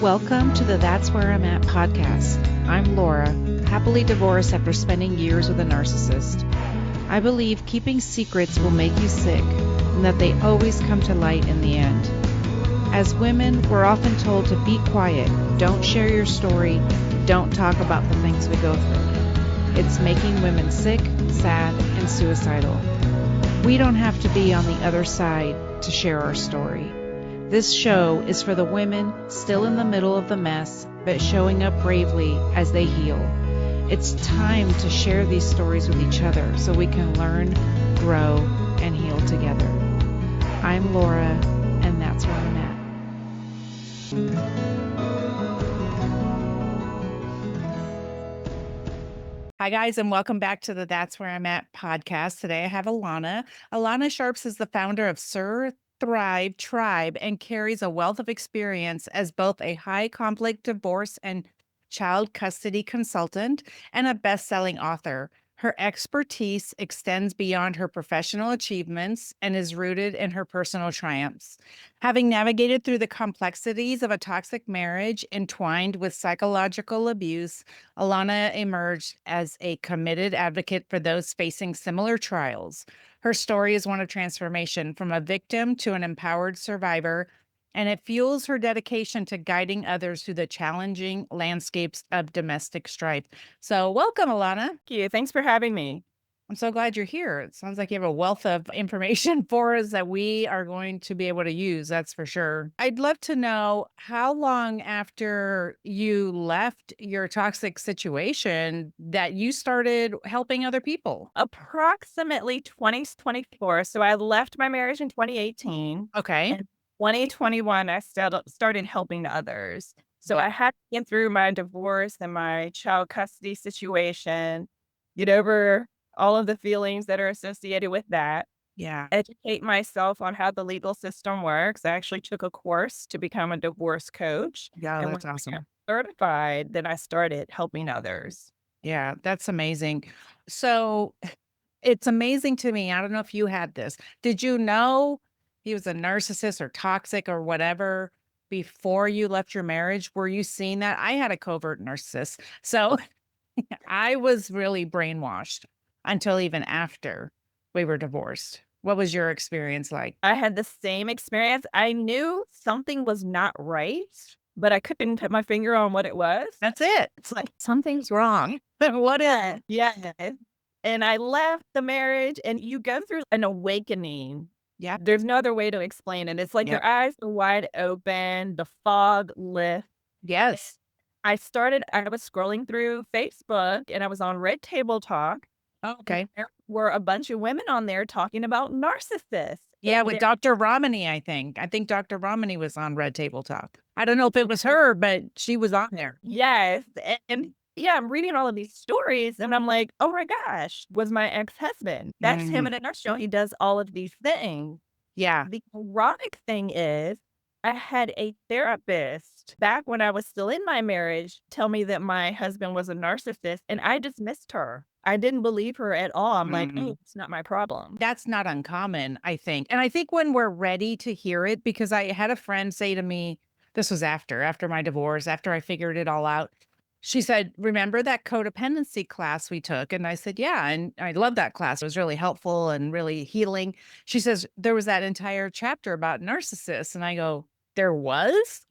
Welcome to the That's Where I'm At podcast. I'm Laura, happily divorced after spending years with a narcissist. I believe keeping secrets will make you sick and that they always come to light in the end. As women, we're often told to be quiet, don't share your story, don't talk about the things we go through. It's making women sick, sad, and suicidal. We don't have to be on the other side to share our story. This show is for the women still in the middle of the mess, but showing up bravely as they heal. It's time to share these stories with each other so we can learn, grow, and heal together. I'm Laura, and that's where I'm at. Hi, guys, and welcome back to the That's Where I'm At podcast. Today I have Alana. Alana Sharps is the founder of SurThrive Tribe and carries a wealth of experience as both a high conflict divorce and child custody consultant and a best-selling author. Her expertise extends beyond her professional achievements and is rooted in her personal triumphs. Having navigated through the complexities of a toxic marriage entwined with psychological abuse, Alana emerged as a committed advocate for those facing similar trials. Her story is one of transformation from a victim to an empowered survivor, and it fuels her dedication to guiding others through the challenging landscapes of domestic strife. So welcome, Alana. Thank you. Thanks for having me. I'm so glad you're here. It sounds like you have a wealth of information for us that we are going to be able to use, that's for sure. I'd love to know how long after you left your toxic situation that you started helping other people. Approximately 2024. So I left my marriage in 2018. Okay. In 2021, I started helping others. So I had to get through my divorce and my child custody situation, get over all of the feelings that are associated with that. Yeah. Educate myself on how the legal system works. I actually took a course to become a divorce coach. Yeah, And that's when I awesome. got certified, then I started helping others. Yeah, that's amazing. So it's amazing to me. I don't know if you had this. Did you know he was a narcissist or toxic or whatever before you left your marriage? Were you seeing that? I had a covert narcissist. So I was really brainwashed until even after we were divorced. What was your experience like? I had the same experience. I knew something was not right, but I couldn't put my finger on what it was. That's it. It's like something's wrong. What is? Yeah. And I left the marriage, and you go through an awakening. Yeah. There's no other way to explain it. It's like your eyes are wide open, the fog lifts. Yes. I was scrolling through Facebook, and I was on Red Table Talk. Okay. There were a bunch of women on there talking about narcissists. Yeah, with Dr. Romani, I think. I think Dr. Romani was on Red Table Talk. I don't know if it was her, but she was on there. Yes. And yeah, I'm reading all of these stories, and I'm like, oh my gosh, was my ex-husband. That's him in a nutshell. He does all of these things. Yeah. The ironic thing is, I had a therapist back when I was still in my marriage tell me that my husband was a narcissist, and I dismissed her. I didn't believe her at all. I'm like, oh, it's not my problem. That's not uncommon, I think. And I think when we're ready to hear it, because I had a friend say to me, this was after my divorce, after I figured it all out. She said, remember that codependency class we took? And I said, yeah. And I love that class. It was really helpful and really healing. She says, there was that entire chapter about narcissists. And I go, there was?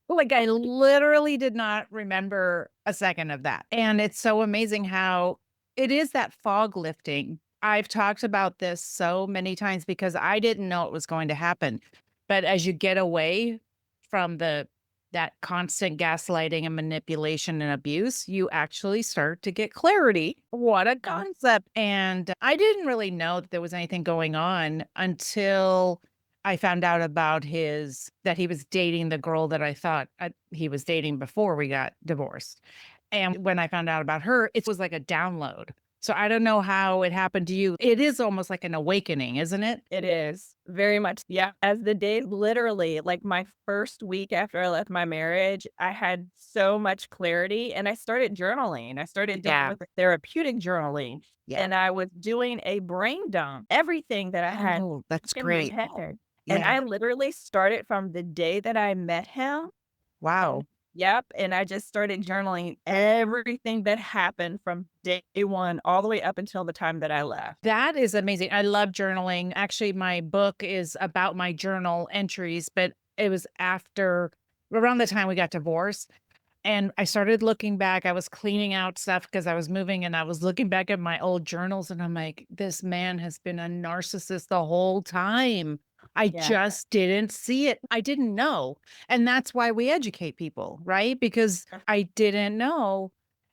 Like, I literally did not remember a second of that. And it's so amazing how it is that fog lifting. I've talked about this so many times because I didn't know it was going to happen. But as you get away from that constant gaslighting and manipulation and abuse, you actually start to get clarity. What a concept. And I didn't really know that there was anything going on until I found out about that he was dating the girl that I thought he was dating before we got divorced. And when I found out about her, it was like a download. So I don't know how it happened to you. It is almost like an awakening, isn't it? It is very much. Yeah. As the day, literally, like my first week after I left my marriage, I had so much clarity, and I started journaling. I started doing with therapeutic journaling, and I was doing a brain dump, everything that I had. Oh, that's in my great. head. And I literally started from the day that I met him. Wow. Yep, and I just started journaling everything that happened from day one all the way up until the time that I left. That is amazing. I love journaling. Actually, my book is about my journal entries, but it was after around the time we got divorced. And I started looking back. I was cleaning out stuff because I was moving and I was looking back at my old journals and I'm like, this man has been a narcissist the whole time. I Yeah. just didn't see it. I didn't know. And that's why we educate people, right? Because I didn't know.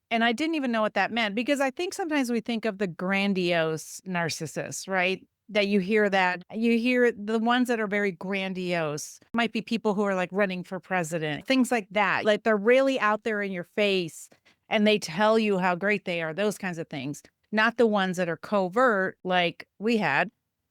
And I didn't even know what that meant because I think sometimes we think of the grandiose narcissists, right? That you hear the ones that are very grandiose might be people who are like running for president, things like that. Like they're really out there in your face and they tell you how great they are, those kinds of things. Not the ones that are covert, like we had,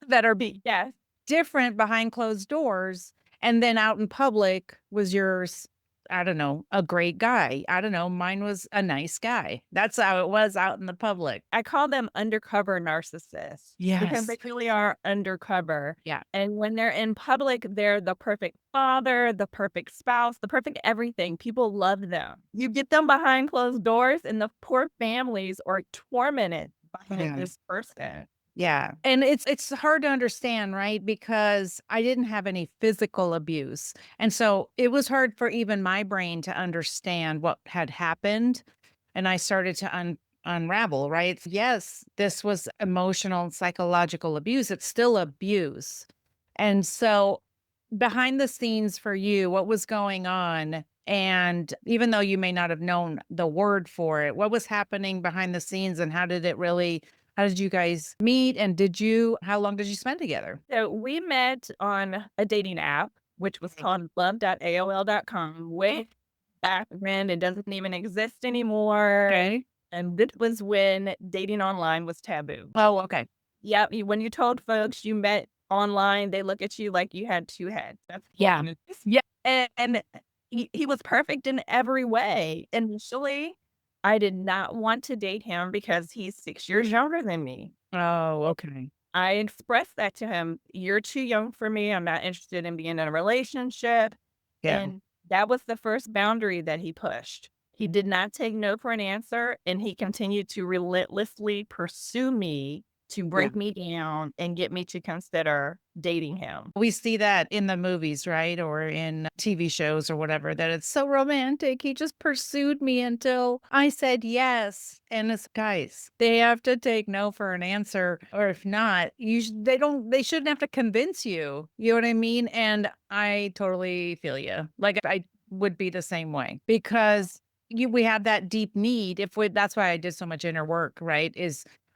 that are Yes. different behind closed doors. And then out in public was yours, I don't know, a great guy. I don't know. Mine was a nice guy. That's how it was out in the public. I call them undercover narcissists because Yes. they really are undercover. Yeah. And when they're in public, they're the perfect father, the perfect spouse, the perfect everything. People love them. You get them behind closed doors, and the poor families are tormented by Yeah. this person. Yeah. And it's hard to understand, right? Because I didn't have any physical abuse. And so it was hard for even my brain to understand what had happened. And I started to unravel, right? Yes, this was emotional and psychological abuse. It's still abuse. And so behind the scenes for you, what was going on? And even though you may not have known the word for it, what was happening behind the scenes and how did you guys meet? And how long did you spend together? So we met on a dating app, which was called love.aol.com, way back when. It doesn't even exist anymore. Okay. And this was when dating online was taboo. Oh, okay. Yep, when you told folks you met online, they look at you like you had 2 heads. That's Yeah. yeah, and he was perfect in every way. Initially, I did not want to date him because he's 6 years younger than me. Oh, okay. I expressed that to him, "You're too young for me, I'm not interested in being in a relationship," Yeah. and that was the first boundary that he pushed. He did not take no for an answer, and he continued to relentlessly pursue me to Yeah. break me down and get me to consider dating him. We see that in the movies, right? Or in TV shows or whatever, that it's so romantic. He just pursued me until I said yes. And it's guys, they have to take no for an answer. Or if not, they shouldn't have to convince you. You know what I mean? And I totally feel you. Like I would be the same way because we have that deep need. That's why I did so much inner work, right?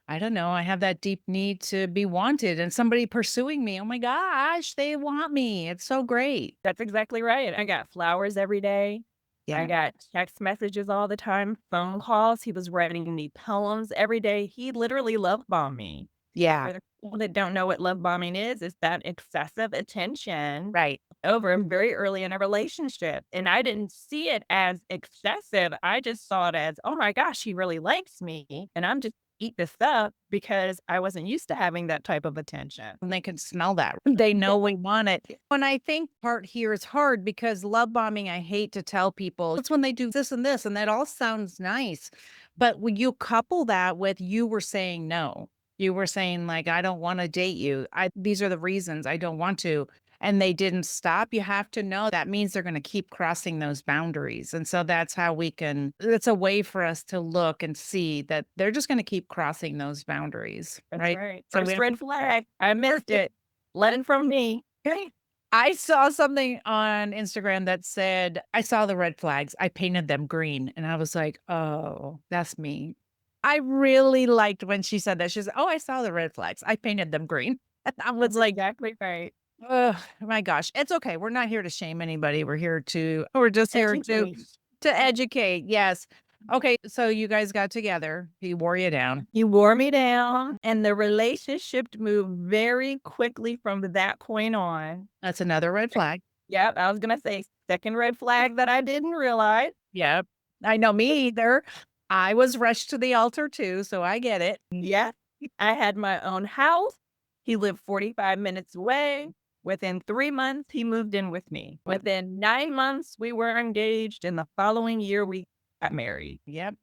I don't know. I have that deep need to be wanted and somebody pursuing me. Oh my gosh, they want me. It's so great. That's exactly right. I got flowers every day. I Yeah. got text messages all the time, phone calls. He was writing me poems every day. He literally love bombed me. Yeah. For the people that don't know what love bombing is that excessive attention Right. over very early in a relationship. And I didn't see it as excessive. I just saw it as, oh my gosh, he really likes me. And I'm just eat this up because I wasn't used to having that type of attention. And they can smell that. They know we want it. And I think part here is hard because love bombing, I hate to tell people, it's when they do this and that all sounds nice. But when you couple that with you were saying no, you were saying, like, I don't want to date you. These are the reasons I don't want to. And they didn't stop. You have to know that means they're going to keep crossing those boundaries. And so it's a way for us to look and see that they're just going to keep crossing those boundaries. That's Right. right. So First red flag. I missed it. Learn from me. Okay. I saw something on Instagram that said, I saw the red flags. I painted them green. And I was like, oh, that's me. I really liked when she said that. She said, oh, I saw the red flags. I painted them green. And I was That's like, exactly right. oh my gosh. It's okay. We're not here to shame anybody. We're just here Educate. to educate. Yes. Okay. So you guys got together. He wore you down. He wore me down, and the relationship moved very quickly from that point on. That's another red flag. Yep, I was gonna say second red flag that I didn't realize. Yep. I know me either. I was rushed to the altar too, so I get it. Yeah, I had my own house. He lived 45 minutes away. Within 3 months, he moved in with me. Within 9 months, we were engaged. In the following year, we got married. Yep.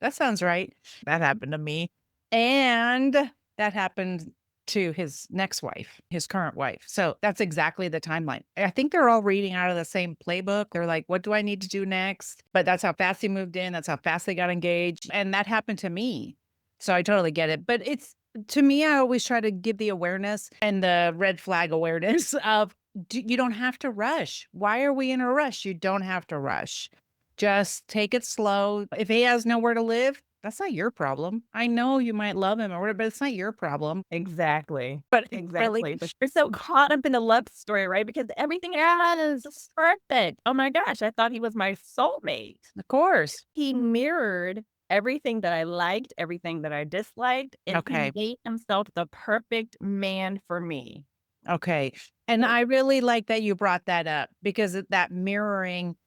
That sounds right. That happened to me. And that happened to his next wife, his current wife. So that's exactly the timeline. I think they're all reading out of the same playbook. They're like, what do I need to do next? But that's how fast he moved in. That's how fast they got engaged. And that happened to me. So I totally get it. But it's, to me, I always try to give the awareness and the red flag awareness of you don't have to rush. Why are we in a rush? You don't have to rush. Just take it slow. If he has nowhere to live, that's not your problem. I know you might love him or whatever, but it's not your problem. Exactly. But Exactly. really, But you're so caught up in the love story, right? Because everything else is perfect. Oh my gosh, I thought he was my soulmate. of course. He mirrored everything that I liked, everything that I disliked, and he Okay. made himself the perfect man for me. Okay. And So I really like that you brought that up because that mirroring,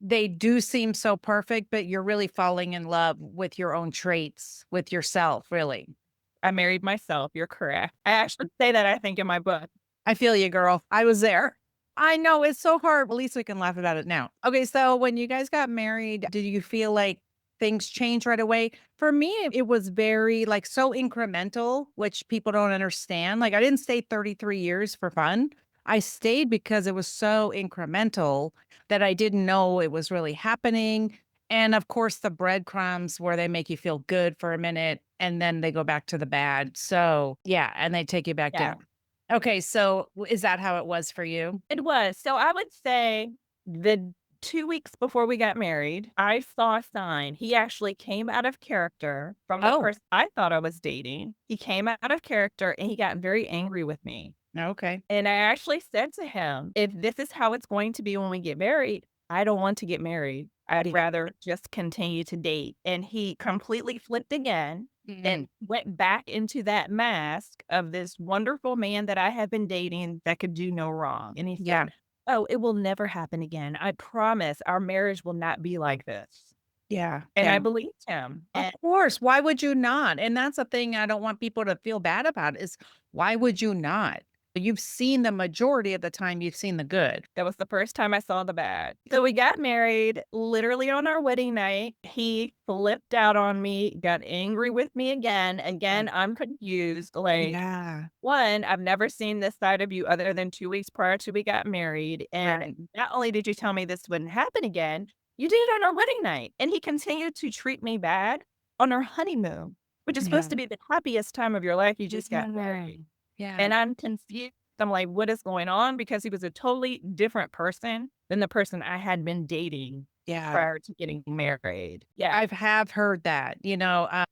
they do seem so perfect, but you're really falling in love with your own traits, with yourself, really. I married myself. You're correct. I actually say that, I think, in my book. I feel you, girl. I was there. I know it's so hard. At least we can laugh about it now. Okay. So when you guys got married, did you feel like things changed right away? For me, it was very like so incremental, which people don't understand. Like I didn't stay 33 years for fun. I stayed because it was so incremental that I didn't know it was really happening. And of course, the breadcrumbs where they make you feel good for a minute and then they go back to the bad. So, yeah, and they take you back Yeah, down. Okay, so is that how it was for you? it was. So I would say the 2 weeks before we got married, I saw a sign. He actually came out of character from the Oh, person I thought I was dating. He came out of character and he got very angry with me. okay. And I actually said to him, if this is how it's going to be when we get married, I don't want to get married. I'd Yeah. rather just continue to date. And he completely flipped again Mhm. and went back into that mask of this wonderful man that I had been dating that could do no wrong. And he Yeah, said, oh, it will never happen again. I promise our marriage will not be like this. yeah, And I yeah. believed him. Of And course, why would you not? And that's the thing I don't want people to feel bad about is why would you not? You've seen the majority of the time, you've seen the good. that was the first time I saw the bad. So we got married literally on our wedding night. He flipped out on me, got angry with me again. Uh, Again, I'm confused. Like, Yeah, one, I've never seen this side of you other than 2 weeks prior to we got married. right. And not only did you tell me this wouldn't happen again, you did it on our wedding night. And he continued to treat me bad on our honeymoon, which is supposed Yeah. to be the happiest time of your life. You just got Yeah. married. Yeah. And I'm confused. I'm like, what is going on? Because he was a totally different person than the person I had been dating Yeah. prior to getting married. Yeah. I've have heard that,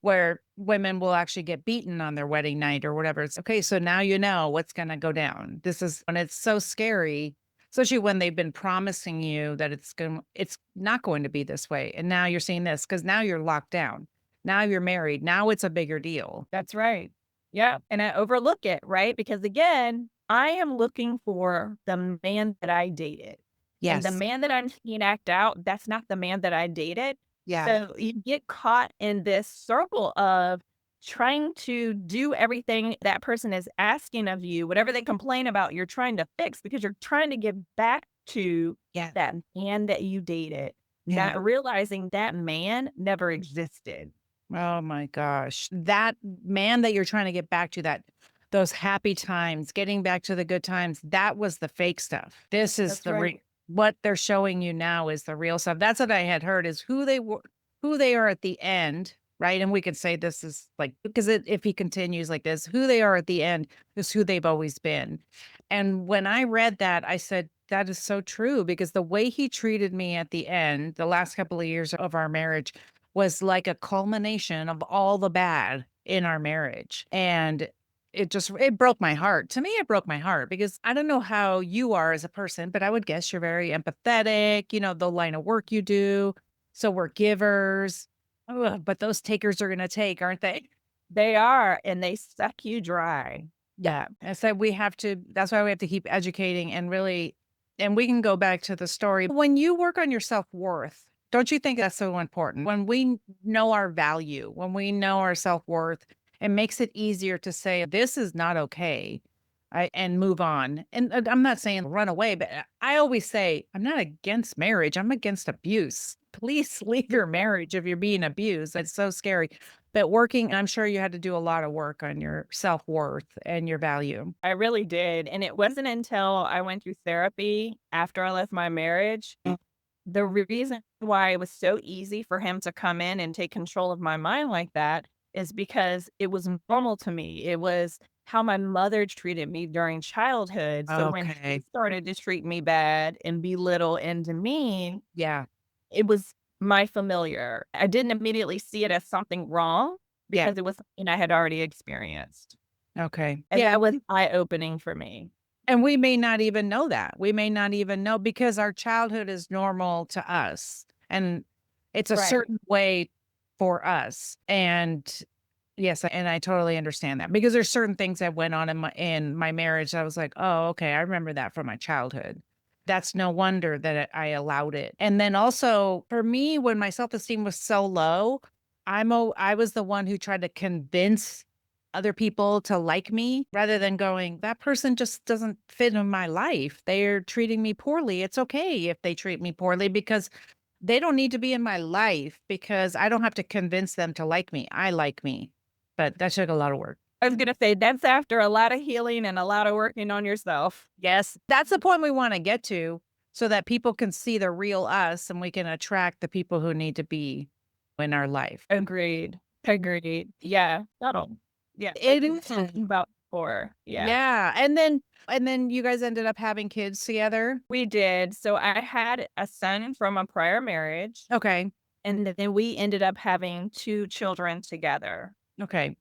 where women will actually get beaten on their wedding night or whatever. It's okay. So now you know what's going to go down. This is when it's so scary, especially when they've been promising you that it's not going to be this way. And now you're seeing this because now you're locked down. Now you're married. Now it's a bigger deal. That's right. Yeah. And I overlook it, right? Because again, I am looking for the man that I dated. And the Yes. man that I'm seeing act out, that's not the man that I dated. Yeah. So you get caught in this circle of trying to do everything that person is asking of you, whatever they complain about, you're trying to fix because you're trying to get back to Yeah. that man that you dated, Yeah. not realizing that man never existed. Oh my gosh. That man that you're trying to get back to, that those happy times, getting back to the good times, that was the fake stuff. This is That's the right. what they're showing you now is the real stuff. That's what I had heard is who they are at the end, right? And we could say this is like because if he continues like this, who they are at the end is who they've always been. And when I read that, I said, that is so true because the way he treated me at the end, the last couple of years of our marriage, was like a culmination of all the bad in our marriage. And it broke my heart. To me, it broke my heart because I don't know how you are as a person, but I would guess you're very empathetic, the line of work you do. So we're givers. Ugh, but those takers are gonna take, aren't they? They are, and they suck you dry. Yeah. And so that's why we have to keep educating and really, and we can go back to the story. When you work on your self-worth, don't you think that's so important? When we know our value, when we know our self-worth, it makes it easier to say, this is not okay. and move on. And I'm not saying run away, but I always say I'm not against marriage. I'm against abuse. Please leave your marriage if you're being abused. It's so scary. But working, I'm sure you had to do a lot of work on your self-worth and your value. I really did, and it wasn't until I went through therapy after I left my marriage, the reason why it was so easy for him to come in and take control of my mind like that is because it was normal to me. It was how my mother treated me during childhood. So when he Okay. started to treat me bad and belittle and demean, Yeah. it was my familiar. I didn't immediately see it as something wrong Yeah. because it was something I had already experienced. Okay. And Yeah. that was eye-opening for me. And we may not even know that. We may not even know because our childhood is normal to us and it's a Right. certain way for us. And yes, and I totally understand that because there's certain things that went on in my marriage. I was like, oh, okay, I remember that from my childhood. That's no wonder that I allowed it. And then also for me, when my self-esteem was so low, I was the one who tried to convince other people to like me rather than going, that person just doesn't fit in my life. They're treating me poorly. It's okay if they treat me poorly because they don't need to be in my life because I don't have to convince them to like me. I like me. But that took a lot of work. I was gonna say that's after a lot of healing and a lot of working on yourself. Yes. That's the point we want to get to so that people can see the real us and we can attract the people who need to be in our life. Agreed. Agreed. Yeah. Subtle. Yeah. Like It we were is. talking about before. Yeah. Yeah. And then you guys ended up having kids together. We did. So I had a son from a prior marriage, Okay. and then we ended up having 2 children together. Okay.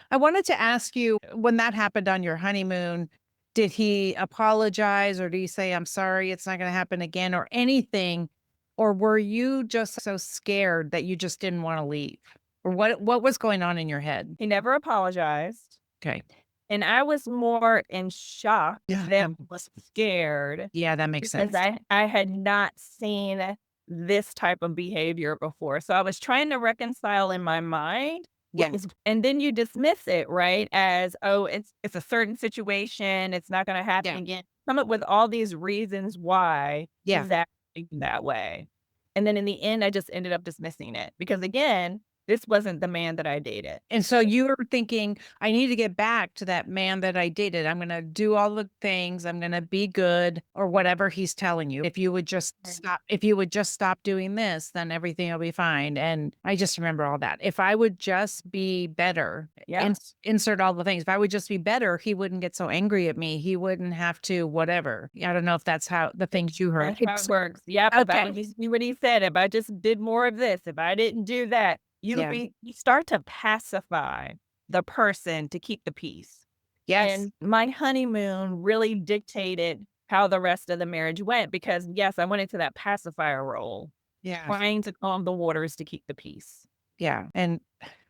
I wanted to ask you when that happened on your honeymoon, did he apologize or do you say, I'm sorry, it's not going to happen again or anything? Or were you just so scared that you just didn't want to leave? Or what was going on in your head? He never apologized, Okay. and I was more in shock Yeah. than was scared Yeah, that makes because sense. I had not seen this type of behavior before. So I was trying to reconcile in my mind what Yeah. is, and then you dismiss it, right? As, oh, it's a certain situation, it's not gonna happen Yeah. again. Come up with all these reasons why Yeah. he's acting that way. And then in the end, I just ended up dismissing it because again, this wasn't the man that I dated. And so you were thinking, I need to get back to that man that I dated. I'm going to do all the things. I'm going to be good or whatever he's telling you. If you would just stop doing this, then everything will be fine. And I just remember all that. If I would just be better Yeah. and insert all the things, if I would just be better, he wouldn't get so angry at me. He wouldn't have to, whatever. I don't know if that's how the things you heard. That's how it works. Yep, if I would Okay. just do what he said, if I just did more of this, if I didn't do that, Yeah. you start to pacify the person to keep the peace. Yes. And my honeymoon really dictated how the rest of the marriage went because, yes, I went into that pacifier role, Yeah. trying to calm the waters to keep the peace. Yeah. And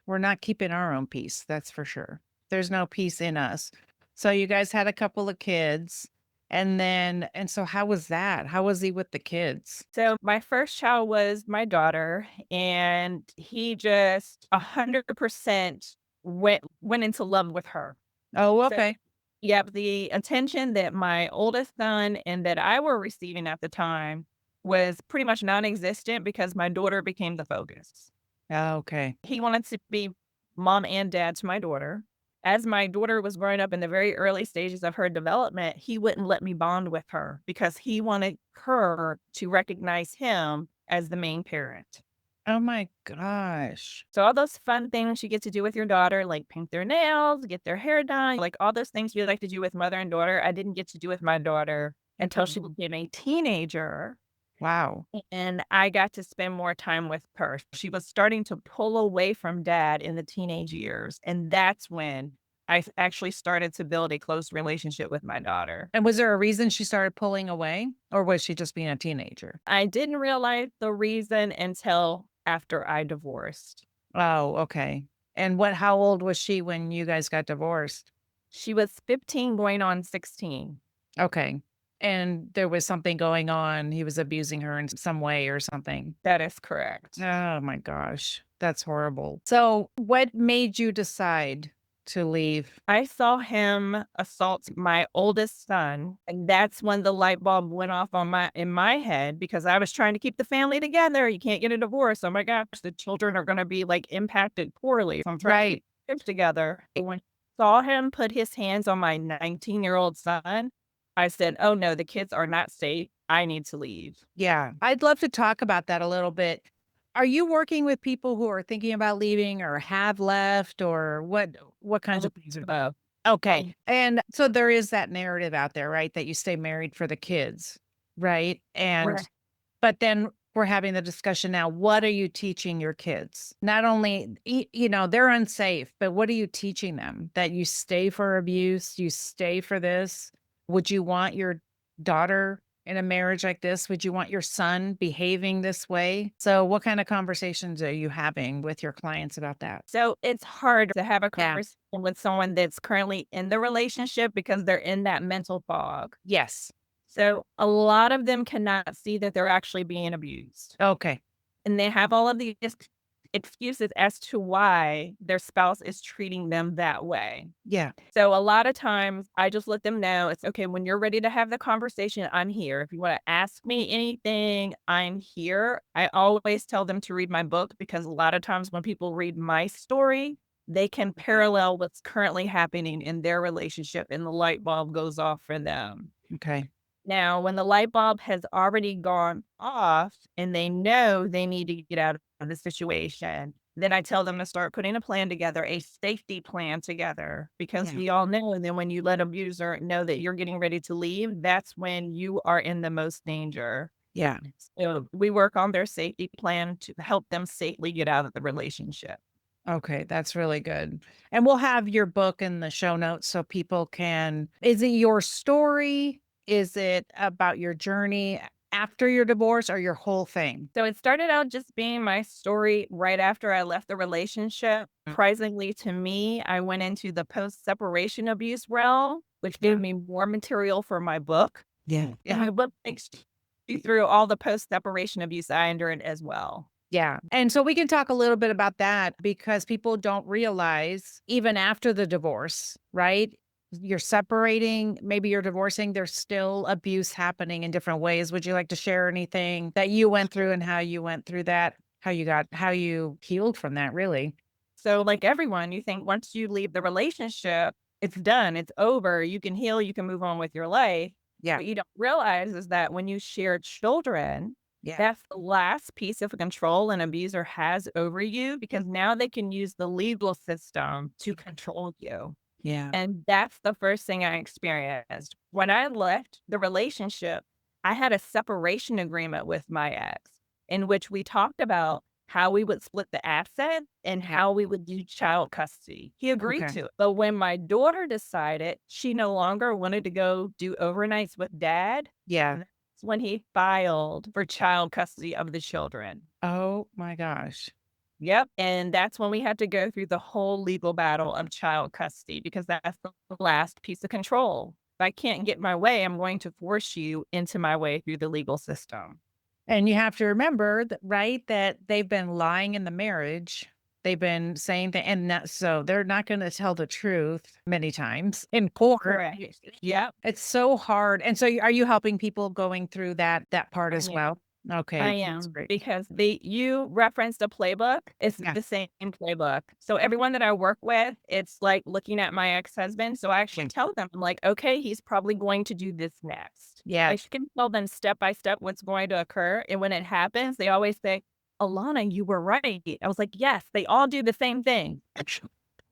we're not keeping our own peace. That's for sure. There's no peace in us. So you guys had a couple of kids and so how was that? How was he with the kids? So my first child was my daughter, and he just 100% went into love with her. Oh, So okay. yep, the attention that my oldest son and that I were receiving at the time was pretty much non-existent because my daughter became the focus. Oh, okay. He wanted to be mom and dad to my daughter. As my daughter was growing up in the very early stages of her development, he wouldn't let me bond with her because he wanted her to recognize him as the main parent. Oh my gosh. So all those fun things you get to do with your daughter, like paint their nails, get their hair done, like all those things you like to do with mother and daughter, I didn't get to do with my daughter until she became a teenager. Wow. And I got to spend more time with her. She was starting to pull away from dad in the teenage years. And that's when actually started to build a close relationship with my daughter. And was there a reason she started pulling away or was she just being a teenager? I didn't realize the reason until after I divorced. Oh, okay. And how old was she when you guys got divorced? She was 15 going on 16. Okay. And there was something going on. He was abusing her in some way or something. That is correct. Oh my gosh. That's horrible. So, what made you decide to leave? I saw him assault my oldest son, and that's when the light bulb went off in my head because I was trying to keep the family together. You can't get a divorce. Oh my gosh, the children are going to be like impacted poorly. So I'm trying to Right. keep kids together. And when I saw him put his hands on my 19-year-old son, I said, "Oh no, the kids are not safe. I need to leave." Yeah. I'd love to talk about that a little bit. Are you working with people who are thinking about leaving or have left, or what kinds of things are Uh, okay. And so there is that narrative out there, right? That you stay married for the kids, right? And Right. but then we're having the discussion now. What are you teaching your kids? Not only, they're unsafe, but what are you teaching them? That you stay for abuse, you stay for this. Would you want your daughter in a marriage like this? Would you want your son behaving this way? So, what kind of conversations are you having with your clients about that? So it's hard to have a Yeah. conversation with someone that's currently in the relationship because they're in that mental fog. Yes. So a lot of them cannot see that they're actually being abused. Okay. And they have all of these excuses as to why their spouse is treating them that way. Yeah. So a lot of times I just let them know it's okay when you're ready to have the conversation, I'm here. If you want to ask me anything, I'm here. I always tell them to read my book because a lot of times when people read my story, they can parallel what's currently happening in their relationship and the light bulb goes off for them. Okay. Now, when the light bulb has already gone off and they know they need to get out of the situation, then I tell them to start putting a plan together, a safety plan together, because Yeah. we all know. And then when you let abuser know that you're getting ready to leave, that's when you are in the most danger. Yeah. So we work on their safety plan to help them safely get out of the relationship. Okay, that's really good. And we'll have your book in the show notes so people can. Is it your story? Is it about your journey after your divorce, or your whole thing? So it started out just being my story right after I left the relationship. Mm. Surprisingly to me, I went into the post separation abuse realm, which gave me more material for my book. Yeah. And my book takes you through all the post separation abuse I endured as well. Yeah. And so we can talk a little bit about that because people don't realize even after the divorce, right? You're separating, maybe you're divorcing, there's still abuse happening in different ways. Would you like to share anything that you went through and how you went through that? How you healed from that, really? So, like everyone, you think once you leave the relationship, it's done, it's over, you can heal, you can move on with your life. Yeah. What you don't realize is that when you share children, Yeah. that's the last piece of control an abuser has over you because now they can use the legal system to control you. Yeah. And that's the first thing I experienced. When I left the relationship, I had a separation agreement with my ex in which we talked about how we would split the asset and how we would do child custody. He agreed Okay. to it. But when my daughter decided she no longer wanted to go do overnights with dad, Yeah. that's when he filed for child custody of the children. Oh my gosh. Yep, and that's when we had to go through the whole legal battle of child custody because that's the last piece of control. If I can't get my way, I'm going to force you into my way through the legal system. And you have to remember that, right, that they've been lying in the marriage. They've been saying that, and not, so they're not going to tell the truth many times in court. Correct. Yep. It's so hard. And so, are you helping people going through that part I as am. well? I Okay, that's am great. because you referenced a playbook. It's Yeah, the same playbook. So everyone that I work with, it's like looking at my ex-husband. So I actually tell them, I'm like, okay, he's probably going to do this next. yeah, I can tell them step by step what's going to occur. And when it happens, they always say, Alana, you were right. I was like, yes, they all do the same thing.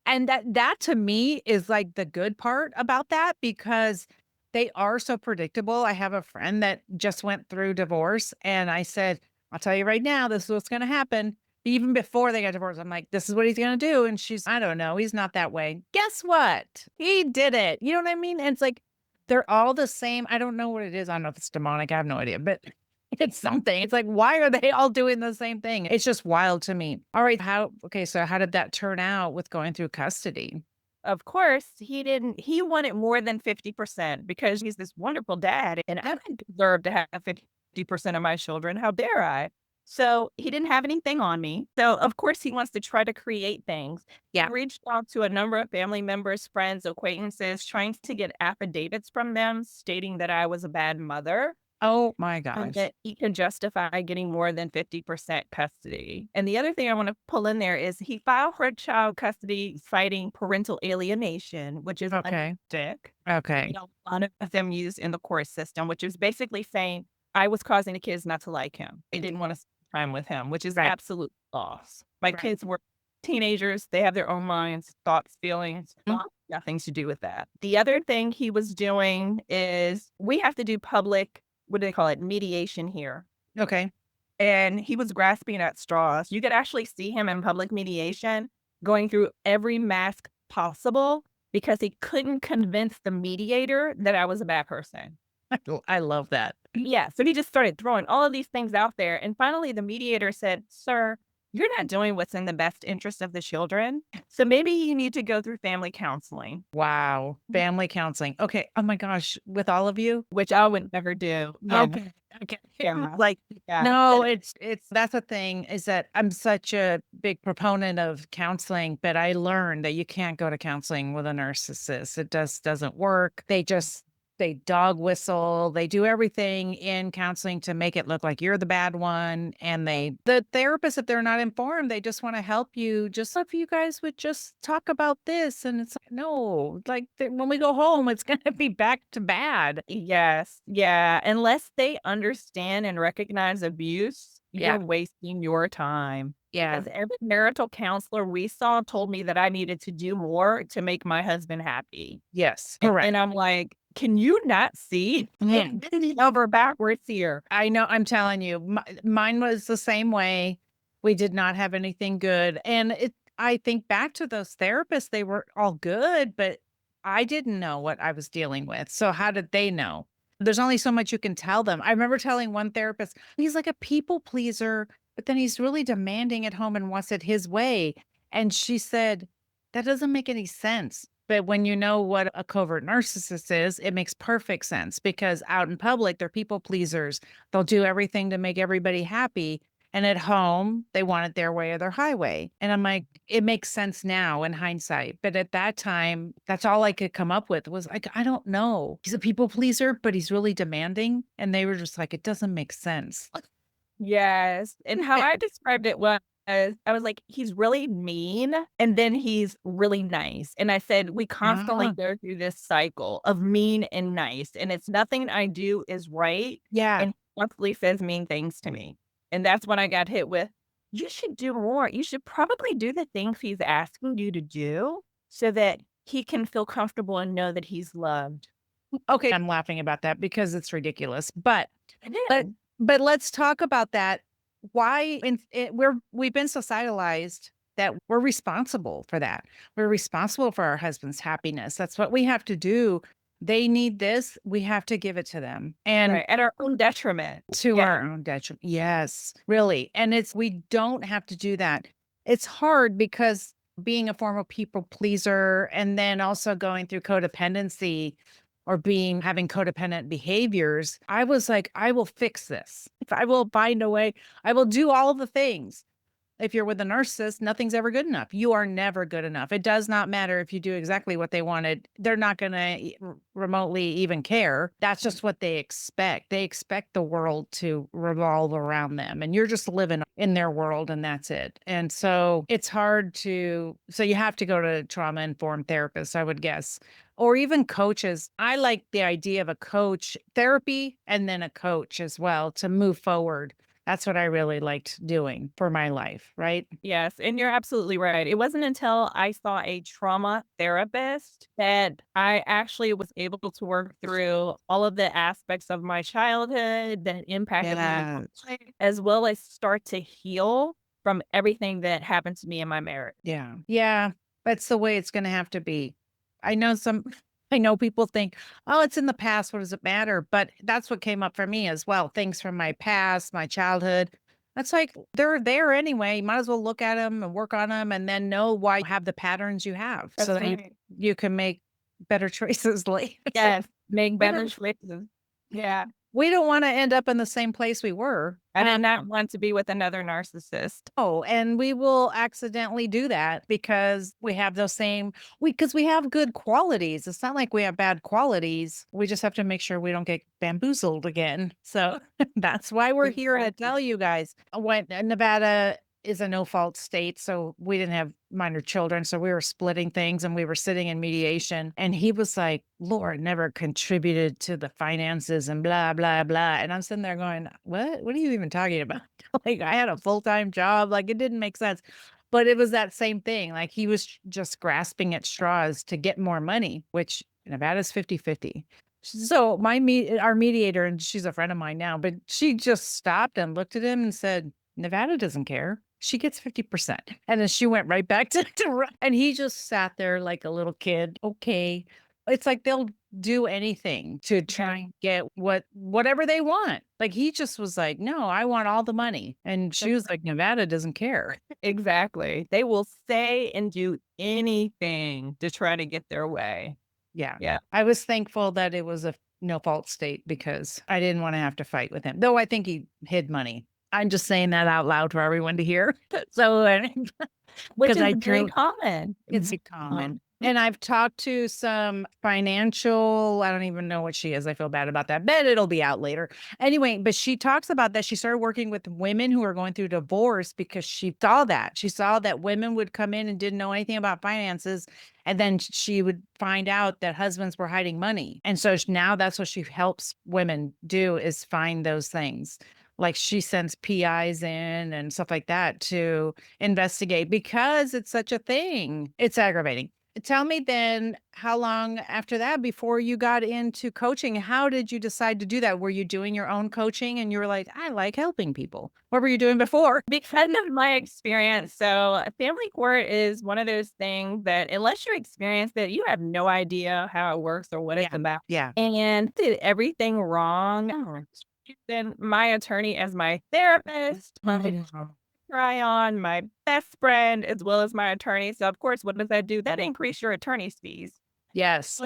and that to me is like the good part about that because they are so predictable. I have a friend that just went through divorce, and I said, "I'll tell you right now, this is what's going to happen." Even before they got divorced, I'm like, "This is what he's going to do," and she's, "I don't know, he's not that way." Guess what? He did it. You know what I mean? And it's like they're all the same. I don't know what it is. I don't know if it's demonic. I have no idea, but it's something. It's like, why are they all doing the same thing? It's just wild to me. All right. Okay. So how did that turn out with going through custody? Of course, he wanted more than 50% because he's this wonderful dad and I don't deserve to have 50% of my children. How dare I? So he didn't have anything on me. So of course he wants to try to create things. He Yeah. reached out to a number of family members, friends, acquaintances, trying to get affidavits from them stating that I was a bad mother Oh my and gosh. that he can justify getting more than 50% custody. And the other thing I want to pull in there is he filed for child custody citing parental alienation, which is Okay. unstick. Okay. A lot of them used in the court system, which is basically saying I was causing the kids not to like him. They didn't want to spend time with him, which is Right. absolute loss. My Right. kids were teenagers. They have their own minds, thoughts, feelings, Mm. nothing to do with that. The other thing he was doing is we have to do public, what do they call it? Mediation here. Okay. And he was grasping at straws. You could actually see him in public mediation going through every mask possible because he couldn't convince the mediator that I was a bad person. I love that. Yeah. So he just started throwing all of these things out there. And finally, the mediator said, "Sir, you're not doing what's in the best interest of the children. So maybe you need to go through family counseling," Wow. Family counseling. Okay. Oh my gosh. With all of you? which I would never do. Yeah. Okay. Okay. Yeah. Like, Yeah. no, it's that's the thing is that I'm such a big proponent of counseling, but I learned that you can't go to counseling with a narcissist. It just doesn't work. They dog whistle. They do everything in counseling to make it look like you're the bad one. And the therapist, if they're not informed, they just want to help you. Just if you guys would just talk about this. And it's like, no, like when we go home, it's going to be back to bad. Yes. Yeah. Unless they understand and recognize abuse, Yeah. you're wasting your time. Yeah. Because every marital counselor we saw told me that I needed to do more to make my husband happy. Yes. And Correct. I'm like, can you not see? Mm. This is over backwards here. I know. I'm telling you, mine was the same way. We did not have anything good. And I think back to those therapists, they were all good, but I didn't know what I was dealing with. So how did they know? There's only so much you can tell them. I remember telling one therapist, he's like a people pleaser, but then he's really demanding at home and wants it his way. And she said, that doesn't make any sense. But when you know what a covert narcissist is, it makes perfect sense because out in public, they're people pleasers. They'll do everything to make everybody happy. And at home, they want it their way or their highway. And I'm like, it makes sense now in hindsight. But at that time, that's all I could come up with was like, I don't know. He's a people pleaser, but he's really demanding. And they were just like, it doesn't make sense. Yes. And how I described it was, I was like, he's really mean and then he's really nice. And I said, we constantly Ah, go through this cycle of mean and nice. And it's nothing I do is right. yeah. And he constantly says mean things to me. And that's when I got hit with, you should do more. You should probably do the things he's asking you to do so that he can feel comfortable and know that he's loved. Okay. I'm laughing about that because it's ridiculous. But And But then, but let's talk about that. Why we've been societalized that we're responsible for that. We're responsible for our husband's happiness. That's what we have to do. They need this, we have to give it to them. And right, at our own detriment. to Yeah. our own detriment. Yes, really. And we don't have to do that. It's hard because being a former people pleaser and then also going through codependency or having codependent behaviors, I was like, I will fix this. If I will find a way, I will do all the things. If you're with a narcissist, nothing's ever good enough. You are never good enough. It does not matter if you do exactly what they wanted. They're not going to remotely even care. That's just what they expect. They expect the world to revolve around them and you're just living in their world and that's it. And so it's hard so you have to go to trauma informed therapists, I would guess, or even coaches. I like the idea of a coach therapy and then a coach as well to move forward. That's what I really liked doing for my life, right? Yes, and you're absolutely right. It wasn't until I saw a trauma therapist that I actually was able to work through all of the aspects of my childhood that impacted my Yeah. life, as well as start to heal from everything that happened to me in my marriage. Yeah. Yeah. That's the way it's going to have to be. I know I know people think, oh, it's in the past. What does it matter? But that's what came up for me as well. Things from my past, my childhood. That's like, they're there anyway. You might as well look at them and work on them and then know why you have the patterns you have so That's that right. you can make better choices later. Yes, make better choices. Yeah. we don't want to end up in the same place we were. I did not want to be with another narcissist. Oh, and we will accidentally do that because we have those same because we have good qualities. It's not like we have bad qualities. We just have to make sure we don't get bamboozled again. So that's why we're here to tell you guys. When Nevada is a no-fault state, so we didn't have minor children, so we were splitting things and we were sitting in mediation, and he was like, "Laura never contributed to the finances and blah, blah, blah." And I'm sitting there going, "What? What are you even talking about?" Like, I had a full-time job, like, it didn't make sense. But it was that same thing, like, he was just grasping at straws to get more money, which Nevada's 50-50. So our mediator, and she's a friend of mine now, but she just stopped and looked at him and said, "Nevada doesn't care. She gets 50%." And then she went right back and he just sat there like a little kid. Okay. It's like they'll do anything to try and get whatever they want. Like he just was like, "No, I want all the money." And she was like, "Nevada doesn't care." Exactly. They will say and do anything to try to get their way. Yeah. Yeah. I was thankful that it was a no fault state because I didn't want to have to fight with him. Though I think he hid money. I'm just saying that out loud for everyone to hear. So, Which because is I very drew common. it's common. And I've talked to some financial, I don't even know what she is. I feel bad about that, but it'll be out later. Anyway, but she talks about that. She started working with women who are going through divorce because she saw that. She saw that women would come in and didn't know anything about finances. And then she would find out that husbands were hiding money. And so now that's what she helps women do is find those things. Like she sends PIs in and stuff like that to investigate because it's such a thing. It's aggravating. Tell me then, how long after that before you got into coaching? How did you decide to do that? Were you doing your own coaching and you were like, "I like helping people"? What were you doing before? Because of my experience, so family court is one of those things that unless you experience it, you have no idea how it works or what it's about. Yeah. And did everything wrong. Then my attorney as my therapist, my cry on, my best friend, as well as my attorney. So of course, what does that do? That increase your attorney's fees. Yes.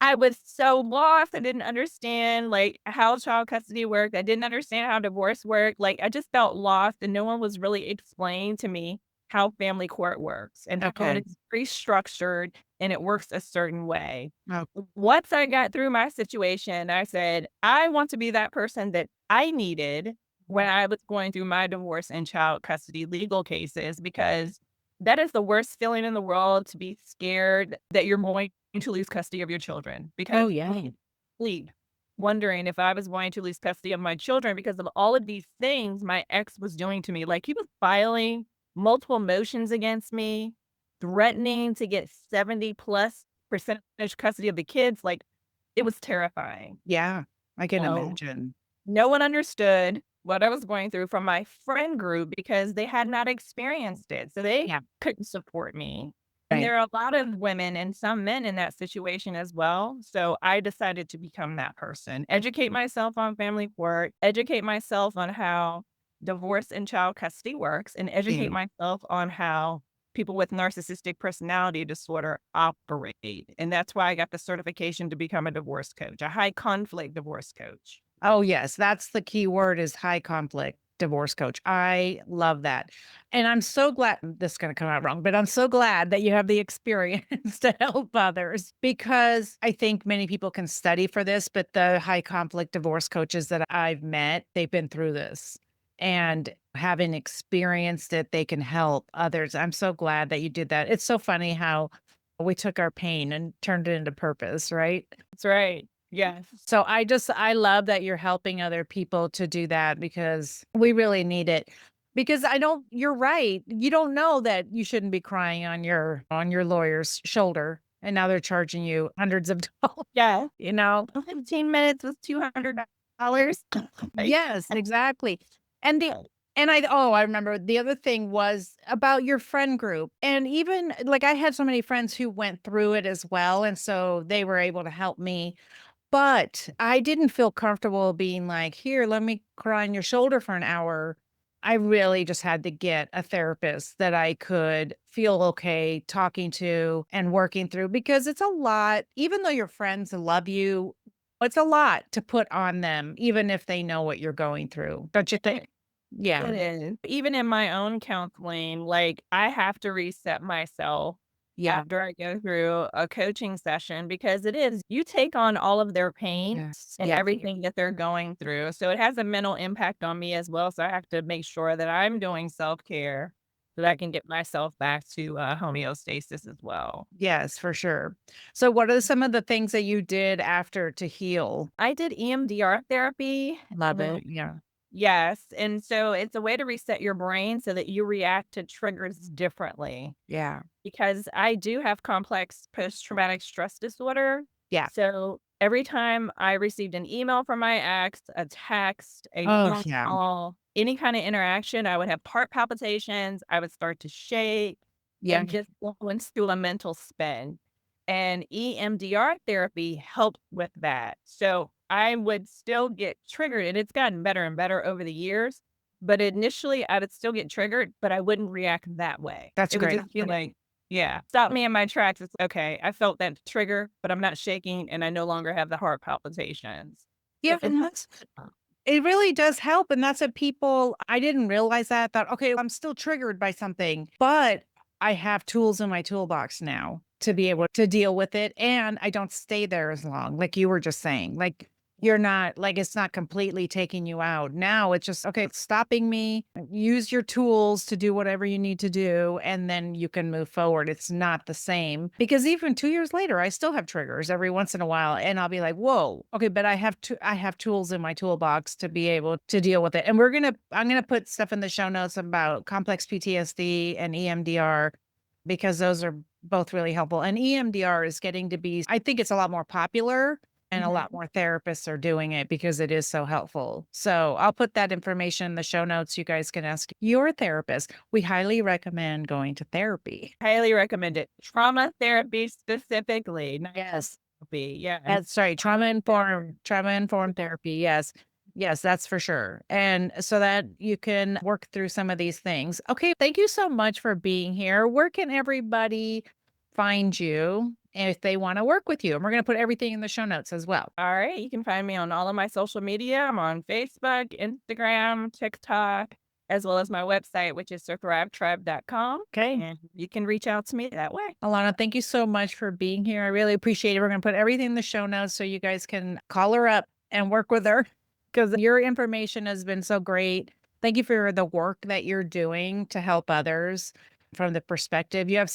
I was so lost. I didn't understand like how child custody worked. I didn't understand how divorce worked. Like I just felt lost and no one was really explaining to me how family court works and how Okay. it's very structured and it works a certain way. Oh, Once I got through my situation, I said, I want to be that person that I needed when I was going through my divorce and child custody legal cases, because that is the worst feeling in the world to be scared that you're going to lose custody of your children. Because oh yeah. sleep, wondering if I was going to lose custody of my children because of all of these things my ex was doing to me. Like he was filing multiple motions against me, threatening to get 70 plus percentage custody of the kids. Like it was terrifying. Yeah. I can No. imagine. No one understood what I was going through from my friend group because they had not experienced it. So they Yeah. couldn't support me. And Right. there are a lot of women and some men in that situation as well. So I decided to become that person, educate myself on family court, educate myself on how divorce and child custody works, and educate Yeah. myself on how people with narcissistic personality disorder operate. And that's why I got the certification to become a divorce coach, a high conflict divorce coach. Oh, yes. That's the key word is high conflict divorce coach. I love that. And I'm so glad this is going to come out wrong, but I'm so glad that you have the experience to help others because I think many people can study for this, but the high conflict divorce coaches that I've met, they've been through this and having experienced it, they can help others. I'm so glad that you did that. It's so funny how we took our pain and turned it into purpose, right? That's right. Yes. So I love that you're helping other people to do that because we really need it. Because you're right. You don't know that you shouldn't be crying on your lawyer's shoulder. And now they're charging you hundreds of dollars, Yeah. you know? 15 minutes was $200. Yes, exactly. And I remember the other thing was about your friend group. And even like I had so many friends who went through it as well. And so they were able to help me. But I didn't feel comfortable being like, "Here, let me cry on your shoulder for an hour." I really just had to get a therapist that I could feel okay talking to and working through because it's a lot. Even though your friends love you, It's a lot to put on them, even if they know what you're going through. Don't you think? Yeah. It is. Even in my own counseling, like, I have to reset myself Yeah. after I go through a coaching session because it is you take on all of their pain Yes. and Yeah. everything that they're going through. So it has a mental impact on me as well. So I have to make sure that I'm doing self-care so that I can get myself back to homeostasis as well. Yes, for sure. So what are some of the things that you did after to heal? I did EMDR therapy. Love it. Yeah. Yes, and so it's a way to reset your brain so that you react to triggers differently. Yeah. Because I do have complex post-traumatic stress disorder. Yeah. So every time I received an email from my ex, a text, a Oh, phone yeah. call, any kind of interaction, I would have heart palpitations. I would start to shake Yeah. and just go through a mental spin. And EMDR therapy helped with that. So I would still get triggered, and it's gotten better and better over the years. But initially, I would still get triggered, but I wouldn't react that way. That's It would great. just be like, yeah, stop me in my tracks. It's okay. I felt that trigger, but I'm not shaking, and I no longer have the heart palpitations. Yeah, and it really does help, and that's what people I didn't realize that. I thought, "Okay, I'm still triggered by something," but I have tools in my toolbox now to be able to deal with it, and I don't stay there as long, like you were just saying. Like, you're not like, it's not completely taking you out. Now it's just, "Okay, it's stopping me. Use your tools to do whatever you need to do, and then you can move forward." It's not the same because even 2 years later, I still have triggers every once in a while, and I'll be like, "Whoa, okay, but I have tools in my toolbox to be able to deal with it." And I'm gonna put stuff in the show notes about complex PTSD and EMDR because those are both really helpful. And EMDR is getting to be, I think it's a lot more popular and a lot Mhm. more therapists are doing it because it is so helpful. So I'll put that information in the show notes. You guys can ask your therapist. We highly recommend going to therapy. Highly recommend it. Trauma therapy specifically, not Yes. therapy. Yeah. That's right. Trauma informed therapy. Yes. Yes, that's for sure. And so that you can work through some of these things. Okay. Thank you so much for being here. Where can everybody find you if they want to work with you? And we're going to put everything in the show notes as well. All right. You can find me on all of my social media. I'm on Facebook, Instagram, TikTok, as well as my website, which is SurThriveTribe.com. Okay. And you can reach out to me that way. Alana, thank you so much for being here. I really appreciate it. We're going to put everything in the show notes so you guys can call her up and work with her because your information has been so great. Thank you for the work that you're doing to help others from the perspective. You have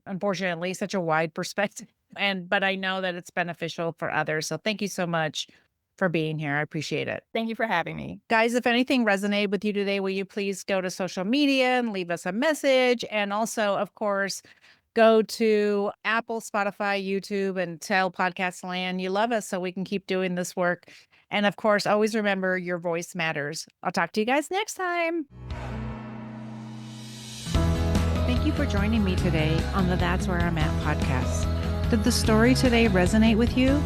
unfortunately, such a wide perspective. But I know that it's beneficial for others. So thank you so much for being here. I appreciate it. Thank you for having me. Guys, if anything resonated with you today, will you please go to social media and leave us a message? And also, of course, go to Apple, Spotify, YouTube, and tell Podcast Land you love us so we can keep doing this work. And of course, always remember your voice matters. I'll talk to you guys next time. Thank you for joining me today on the That's Where I'm At podcast. Did the story today resonate with you?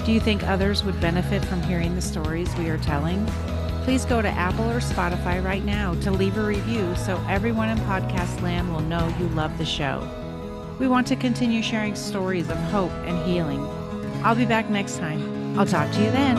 Do you think others would benefit from hearing the stories we are telling? Please go to Apple or Spotify right now to leave a review so everyone in podcast land will know you love the show. We want to continue sharing stories of hope and healing. I'll be back next time. I'll talk to you then.